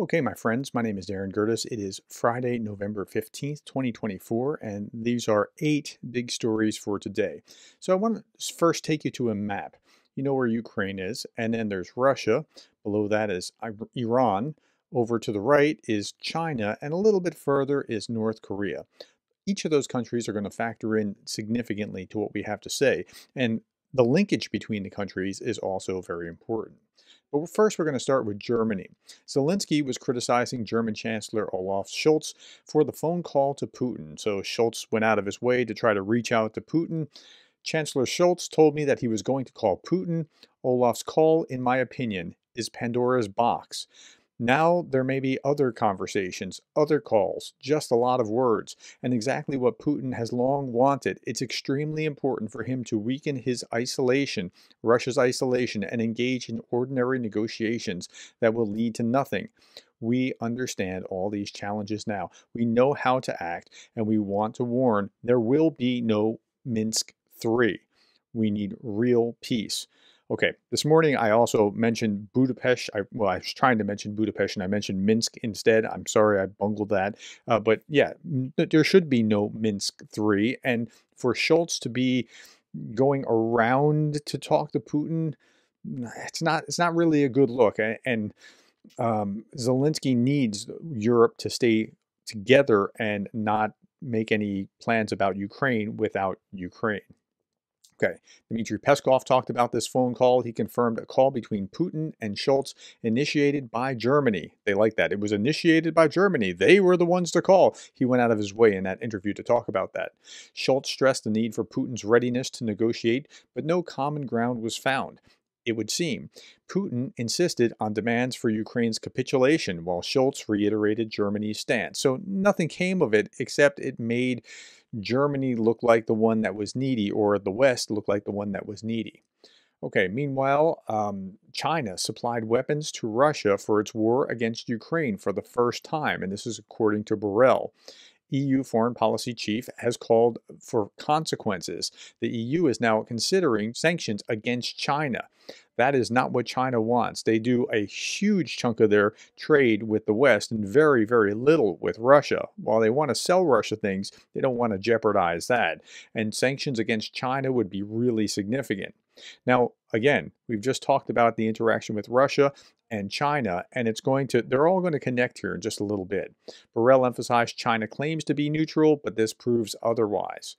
Okay, my friends, my name is Gerdes. It is Friday, November 15th, 2024, and these are 8 big stories for today. So I want to first take you to a map. You know where Ukraine is, and then there's Russia. Below that is Iran. Over to the right is China, and a little bit further is North Korea. Each of those countries are going to factor in significantly to what we have to say, and the linkage between the countries is also very important. But first, we're going to start with Germany. Zelensky was criticizing German Chancellor Olaf Scholz for the phone call to Putin. So Scholz went out of his way to try to reach out to Putin. Chancellor Scholz told me that he was going to call Putin. Olaf's call, in my opinion, is Pandora's box. Now there may be other conversations, other calls, just a lot of words, and exactly what Putin has long wanted. It's extremely important for him to weaken his isolation, Russia's isolation, and engage in ordinary negotiations that will lead to nothing. We understand all these challenges now. We know how to act, and we want to warn there will be no Minsk III. We need real peace. Okay, this morning I also mentioned Budapest. I was trying to mention Budapest and I mentioned Minsk instead. I'm sorry I bungled that. But yeah, there should be no Minsk III. And for Scholz to be going around to talk to Putin, it's not really a good look. And Zelensky needs Europe to stay together and not make any plans about Ukraine without Ukraine. Okay, Dmitry Peskov talked about this phone call. He confirmed a call between Putin and Scholz initiated by Germany. They like that. It was initiated by Germany. They were the ones to call. He went out of his way in that interview to talk about that. Scholz stressed the need for Putin's readiness to negotiate, but no common ground was found. It would seem. Putin insisted on demands for Ukraine's capitulation, while Scholz reiterated Germany's stance. So nothing came of it, except it made Germany look like the one that was needy, or the West look like the one that was needy. Okay, meanwhile, China supplied weapons to Russia for its war against Ukraine for the first time, and this is according to Borrell. EU foreign policy chief has called for consequences. The EU is now considering sanctions against China. That is not what China wants. They do a huge chunk of their trade with the West and very, very little with Russia. While they want to sell Russia things, they don't want to jeopardize that. And sanctions against China would be really significant. Now, again, we've just talked about the interaction with Russia and China, and they're all going to connect here in just a little bit. Borrell emphasized China claims to be neutral, but this proves otherwise.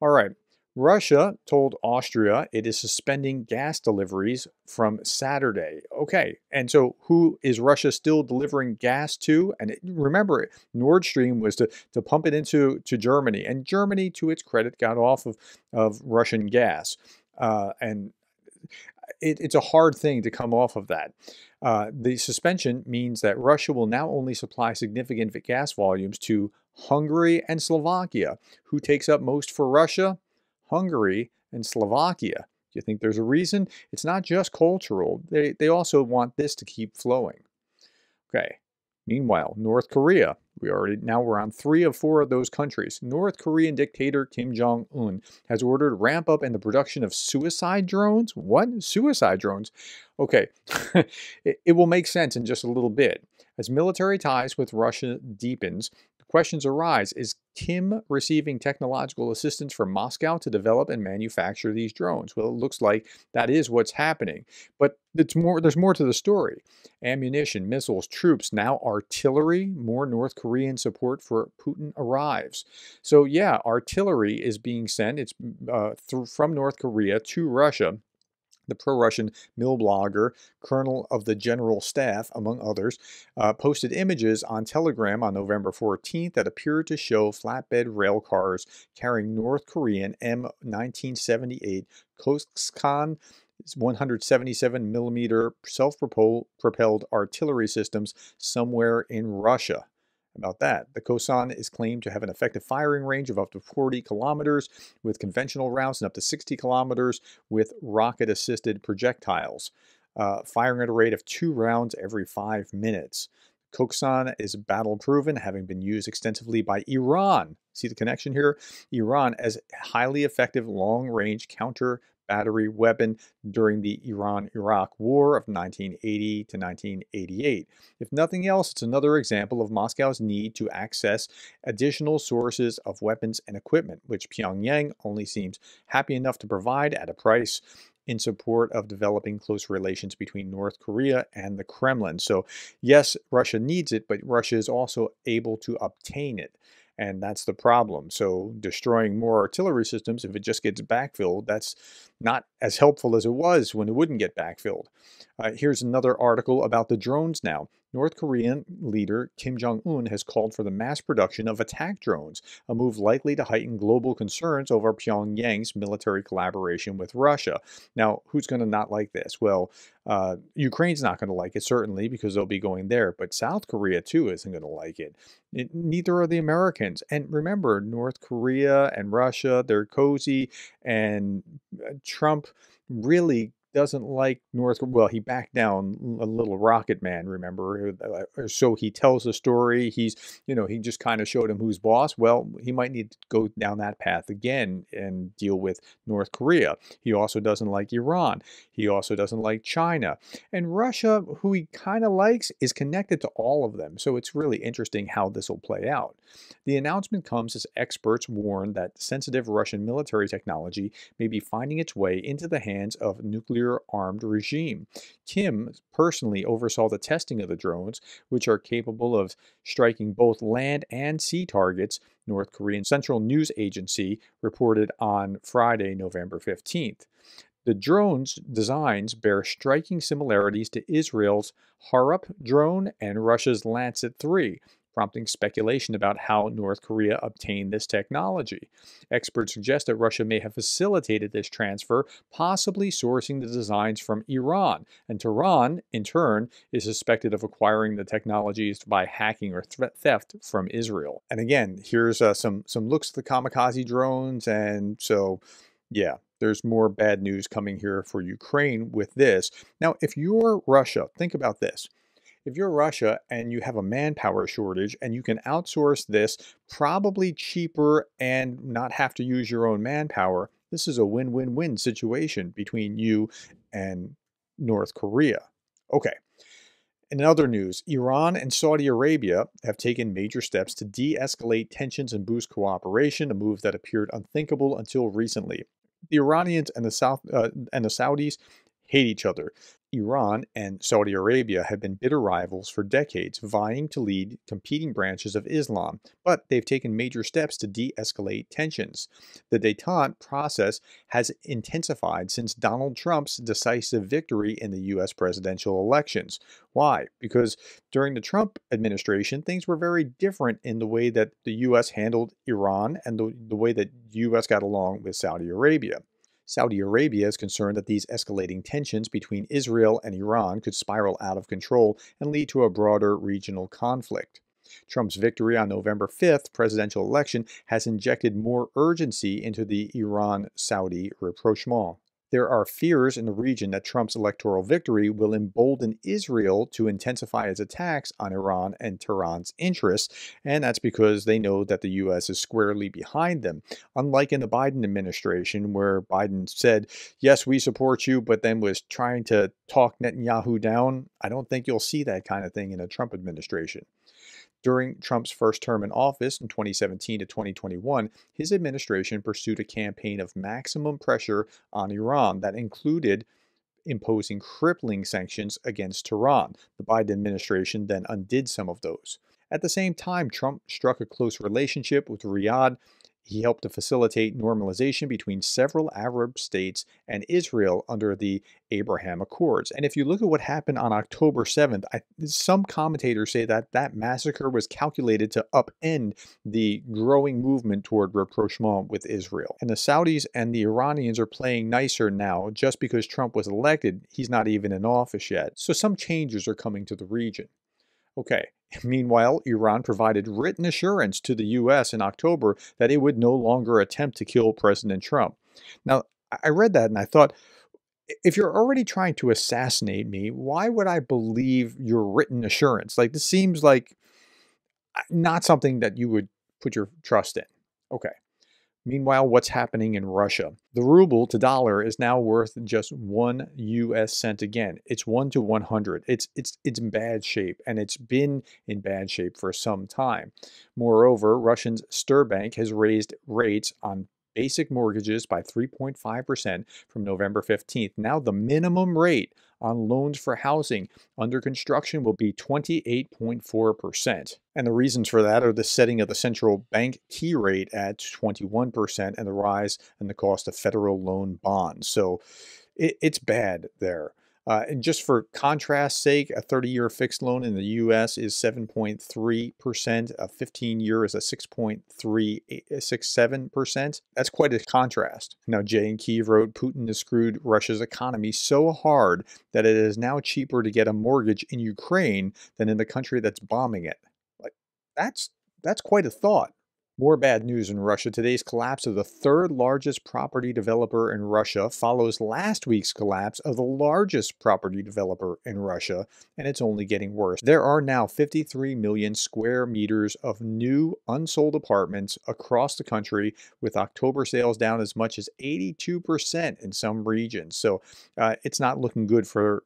All right. Russia told Austria it is suspending gas deliveries from Saturday. Okay, and so who is Russia still delivering gas to? And remember, Nord Stream was to pump it into Germany, and Germany, to its credit, got off of Russian gas. And it's a hard thing to come off of that. The suspension means that Russia will now only supply significant gas volumes to Hungary and Slovakia. Who takes up most for Russia? Hungary and Slovakia. Do you think there's a reason? It's not just cultural. They also want this to keep flowing. Okay. Meanwhile, North Korea. We're on 3 of 4 of those countries. North Korean dictator Kim Jong-un has ordered ramp up in the production of suicide drones. What? Suicide drones? Okay, it will make sense in just a little bit. As military ties with Russia deepens, questions arise. Is Kim receiving technological assistance from Moscow to develop and manufacture these drones? Well, it looks like that is what's happening. But there's more to the story. Ammunition, missiles, troops, now artillery, more North Korean support for Putin arrives. So yeah, artillery is being sent. It's from North Korea to Russia. The pro-Russian mill blogger, colonel of the general staff, among others, posted images on Telegram on November 14th that appeared to show flatbed rail cars carrying North Korean M1978 Kokskan 177mm self-propelled artillery systems somewhere in Russia. About that, the Kosan is claimed to have an effective firing range of up to 40 kilometers with conventional rounds and up to 60 kilometers with rocket-assisted projectiles, firing at a rate of 2 rounds every 5 minutes. Koksan is battle-proven, having been used extensively by Iran. See the connection here? Iran as highly effective long-range counter battery weapon during the Iran-Iraq War of 1980 to 1988. If nothing else, it's another example of Moscow's need to access additional sources of weapons and equipment, which Pyongyang only seems happy enough to provide at a price in support of developing close relations between North Korea and the Kremlin. So, yes, Russia needs it, but Russia is also able to obtain it. And that's the problem. So, destroying more artillery systems, if it just gets backfilled, that's not as helpful as it was when it wouldn't get backfilled. Here's another article about the drones now. North Korean leader Kim Jong-un has called for the mass production of attack drones, a move likely to heighten global concerns over Pyongyang's military collaboration with Russia. Now, who's going to not like this? Well, Ukraine's not going to like it, certainly, because they'll be going there, but South Korea, too, isn't going to like it. Neither are the Americans. And remember, North Korea and Russia, they're cozy, and Trump really doesn't like North. Well, he backed down a little Rocket Man, remember? Or so he tells the story. He just kind of showed him who's boss. Well, he might need to go down that path again and deal with North Korea. He also doesn't like Iran. He also doesn't like China. And Russia, who he kind of likes, is connected to all of them. So it's really interesting how this will play out. The announcement comes as experts warn that sensitive Russian military technology may be finding its way into the hands of nuclear-armed regime. Kim personally oversaw the testing of the drones, which are capable of striking both land and sea targets, North Korean Central News Agency reported on Friday, November 15th. The drone's designs bear striking similarities to Israel's Harop drone and Russia's Lancet III, prompting speculation about how North Korea obtained this technology. Experts suggest that Russia may have facilitated this transfer, possibly sourcing the designs from Iran, and Tehran, in turn, is suspected of acquiring the technologies by hacking or theft from Israel. And again, here's some looks at the kamikaze drones, and so, yeah, there's more bad news coming here for Ukraine with this. Now, if you're Russia, think about this. If you're Russia and you have a manpower shortage and you can outsource this probably cheaper and not have to use your own manpower, this is a win-win-win situation between you and North Korea. Okay. In other news, Iran and Saudi Arabia have taken major steps to de-escalate tensions and boost cooperation, a move that appeared unthinkable until recently. The Iranians and the Saudis hate each other. Iran and Saudi Arabia have been bitter rivals for decades, vying to lead competing branches of Islam, but they've taken major steps to de-escalate tensions. The détente process has intensified since Donald Trump's decisive victory in the U.S. presidential elections. Why? Because during the Trump administration, things were very different in the way that the U.S. handled Iran and the way that the U.S. got along with Saudi Arabia. Saudi Arabia is concerned that these escalating tensions between Israel and Iran could spiral out of control and lead to a broader regional conflict. Trump's victory on November 5th presidential election has injected more urgency into the Iran-Saudi rapprochement. There are fears in the region that Trump's electoral victory will embolden Israel to intensify its attacks on Iran and Tehran's interests, and that's because they know that the U.S. is squarely behind them. Unlike in the Biden administration, where Biden said, yes, we support you, but then was trying to talk Netanyahu down, I don't think you'll see that kind of thing in a Trump administration. During Trump's first term in office in 2017 to 2021, his administration pursued a campaign of maximum pressure on Iran that included imposing crippling sanctions against Tehran. The Biden administration then undid some of those. At the same time, Trump struck a close relationship with Riyadh. He helped to facilitate normalization between several Arab states and Israel under the Abraham Accords. And if you look at what happened on October 7th, some commentators say that that massacre was calculated to upend the growing movement toward rapprochement with Israel. And the Saudis and the Iranians are playing nicer now just because Trump was elected. He's not even in office yet. So some changes are coming to the region. Okay. Meanwhile, Iran provided written assurance to the U.S. in October that it would no longer attempt to kill President Trump. Now, I read that and I thought, if you're already trying to assassinate me, why would I believe your written assurance? Like, this seems like not something that you would put your trust in. Okay. Meanwhile, what's happening in Russia? The ruble to dollar is now worth just 1 US cent again. It's 1 to 100. It's in bad shape, and it's been in bad shape for some time. Moreover, Russia's Sberbank has raised rates on basic mortgages by 3.5% from November 15th. Now the minimum rate on loans for housing under construction will be 28.4%. And the reasons for that are the setting of the central bank key rate at 21% and the rise in the cost of federal loan bonds. So it's bad there. And just for contrast's sake, a 30-year fixed loan in the US is 7.3%. A 15-year is a 6.367%. That's quite a contrast. Now, Jay in Kiev wrote, Putin has screwed Russia's economy so hard that it is now cheaper to get a mortgage in Ukraine than in the country that's bombing it. Like, that's quite a thought. More bad news in Russia. Today's collapse of the third largest property developer in Russia follows last week's collapse of the largest property developer in Russia, and it's only getting worse. There are now 53 million square meters of new unsold apartments across the country, with October sales down as much as 82% in some regions. So it's not looking good for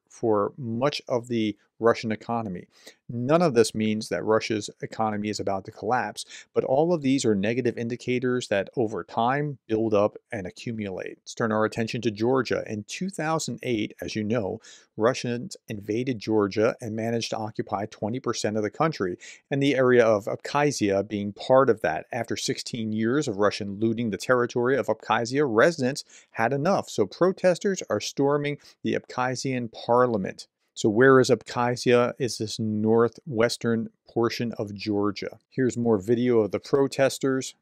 much of the Russian economy. None of this means that Russia's economy is about to collapse, but all of these are negative indicators that over time build up and accumulate. Let's turn our attention to Georgia. In 2008, as you know, Russians invaded Georgia and managed to occupy 20% of the country, and the area of Abkhazia being part of that. After 16 years of Russian looting the territory of Abkhazia, residents had enough, so protesters are storming the Abkhazian parliament. So where is Abkhazia? Is this northwestern portion of Georgia. Here's more video of the protesters.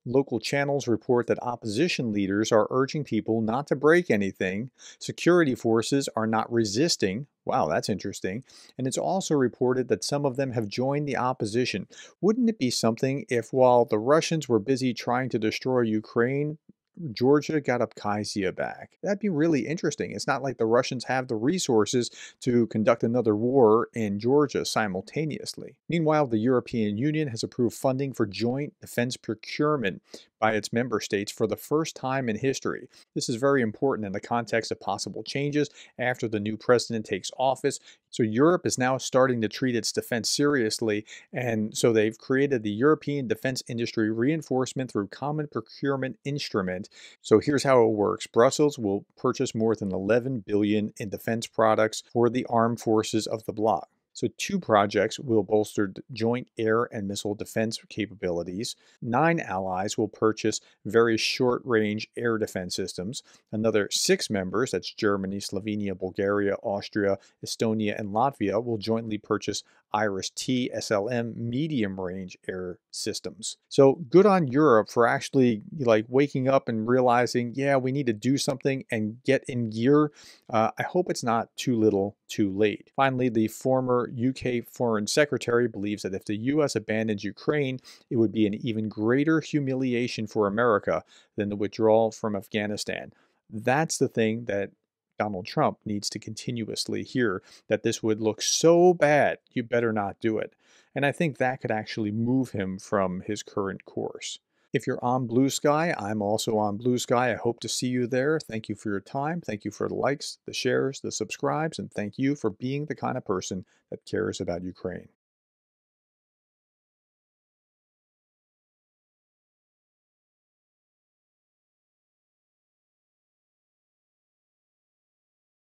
Local channels report that opposition leaders are urging people not to break anything. Security forces are not resisting. Wow, that's interesting. And it's also reported that some of them have joined the opposition. Wouldn't it be something if, while the Russians were busy trying to destroy Ukraine, Georgia got Abkhazia back? That'd be really interesting. It's not like the Russians have the resources to conduct another war in Georgia simultaneously. Meanwhile, the European Union has approved funding for joint defense procurement by its member states for the first time in history. This is very important in the context of possible changes after the new president takes office. So Europe is now starting to treat its defense seriously, and so they've created the European Defense Industry Reinforcement through Common Procurement Instrument. So here's how it works. Brussels will purchase more than 11 billion in defense products for the armed forces of the bloc. So 2 projects will bolster joint air and missile defense capabilities. 9 allies will purchase various short-range air defense systems. Another 6 members, that's Germany, Slovenia, Bulgaria, Austria, Estonia, and Latvia, will jointly purchase IRIS-T SLM medium-range air systems. So good on Europe for actually waking up and realizing, yeah, we need to do something and get in gear. I hope it's not too little, too late. Finally, the former UK Foreign Secretary believes that if the US abandons Ukraine, it would be an even greater humiliation for America than the withdrawal from Afghanistan. That's the thing that Donald Trump needs to continuously hear, that this would look so bad, you better not do it. And I think that could actually move him from his current course. If you're on Blue Sky, I'm also on Blue Sky. I hope to see you there. Thank you for your time. Thank you for the likes, the shares, the subscribes, and thank you for being the kind of person that cares about Ukraine.